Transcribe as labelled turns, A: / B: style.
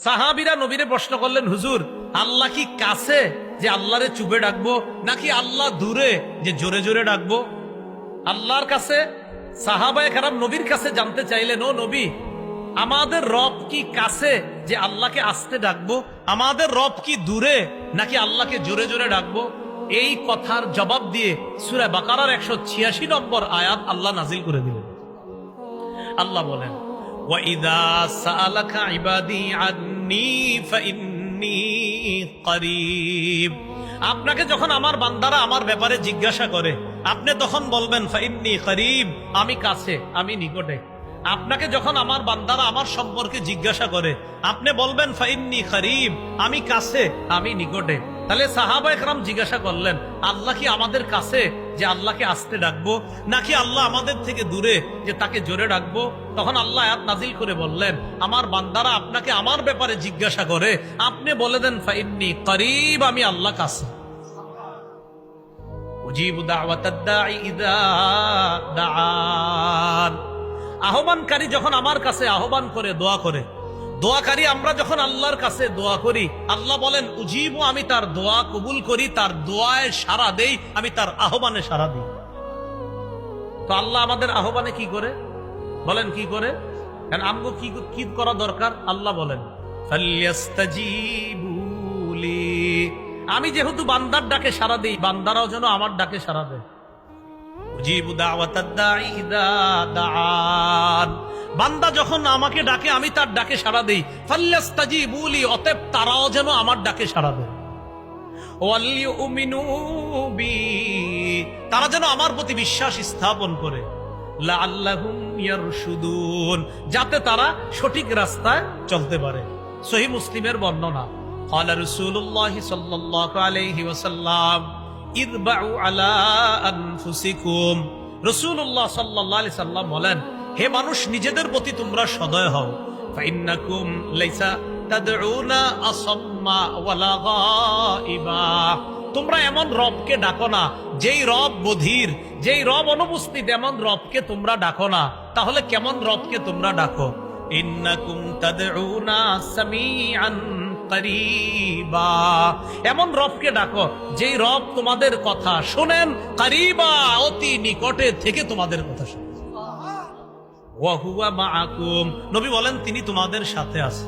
A: সাহাবীরা নবীরে প্রশ্ন করলেন, হুজুর আল্লাহ কি কাছে যে আল্লাহরে চুপে ডাকবো, নাকি আল্লাহ দূরে যে জোরে জোরে ডাকবো? আল্লাহর কাছে সাহাবায়ে কেরাম নবীর কাছে জানতে চাইলেন, ও নবী, আমাদের রব কি কাছে যে আল্লাহকে আস্তে ডাকবো, আমাদের রব কি দূরে নাকি আল্লাহকে জোরে জোরে ডাকবো? এই কথার জবাব দিয়ে সূরা বাকারার 186 নম্বর আয়াত আল্লাহ নাজিল করে দিলেন। আল্লাহ বলেন, وَإِذَا سَأَلَكَ عِبَادِي عَنِّي فَإِنِّي قَرِيبٌ। আপনাকে যখন আমার বান্দারা আমার ব্যাপারে জিজ্ঞাসা করে, আপনি তখন বলবেন ফাইন্নী করিব, আমি কাছে, আমি নিকটে। আপনাকে যখন আমার বান্দারা আমার সম্পর্কে জিজ্ঞাসা করে, আপনি বলবেন ফাইন্নী করিব, আমি কাছে, আমি নিকটে। তাহলে সাহাবায়ে কেরাম জিজ্ঞাসা করলেন, আল্লাহ কি আমাদের কাছে যে আল্লাহকে আস্তে ডাকবো, নাকি আল্লাহ আমাদের থেকে দূরে যে তাকে জোরে ডাকবো? তখন আল্লাহ আয়াত নাজিল করে বললেন, আমার বান্দারা আপনাকে আমার ব্যাপারে জিজ্ঞাসা করে, আপনি বলে দেন ফাইন্নী করিব, আমি আল্লাহ কাছে। উজিবু দাওয়াতাদ দাঈ ইযা দাআন। আহ্বানকারী যখন আমার কাছে আহ্বান করে, দোয়া করে, দোয়াকারী আমরা যখন আল্লাহর কাছে দোয়া করি, আল্লাহ বলেন উজিবু, আমি তার দোয়া কবুল করি, তার দোয়ায় সাড়া দেই, আমি তার আহ্বানে সাড়া দিই। তো আল্লাহ আমাদের আহ্বানে কি করে বলেন, কি করে? কারণ আমগো কি করা দরকার? আল্লাহ বলেন ফালইস্তাজিবু লি, আমি যেহেতু বান্দার ডাকে সাড়া দেই, বান্দারাও যেন আমার ডাকে সাড়া দেয়। উজিবু দাওয়াতাদ দাঈ ইযা দাআন, বান্দা যখন আমাকে ডাকে আমি তার ডাকে সাড়া দেই। ফালইস্তাজিবু লি, অতএব তারাও যেন আমার ডাকে সাড়া দেয়। ওয়ালিউমিনু বি, তারা যেন আমার প্রতি বিশ্বাস স্থাপন করে। লাআল্লাহুম ইয়ারশুদুন, যাতে তারা সঠিক রাস্তায় চলতে পারে। সহিহ মুসলিমের বর্ণনা, ক্বালা রাসূলুল্লাহ সাল্লাল্লাহু আলাইহি ওয়াসাল্লাম ইরবাউ আলা আনফুসিকুম। রাসূলুল্লাহ সাল্লাল্লাহু আলাইহি সাল্লাম বলেন, হে মানুষ, নিজেদের প্রতি তোমরা সদয় হও। ফাইন্নাকুম লাইসা তাদউনা আসাম্মা ওয়ালা গায়িবা, তোমরা এমন রবকে ডাকো না যেই রব বধির, যেই রব অনুপস্থিত, এমন রবকে তোমরা ডাকো না। তাহলে কেমন রবকে তোমরা ডাকো? ইন্নাকুম তাদউনা সামিআন করিবা, এমন রবকে ডাকো যেই রব তোমাদের কথা শোনেন, করিবা, অতি নিকটে থেকে তোমাদের কথা শোনেন। ওয়া হুয়া মাআকুম, নবী বলেন তিনি তোমাদের সাথে আছে।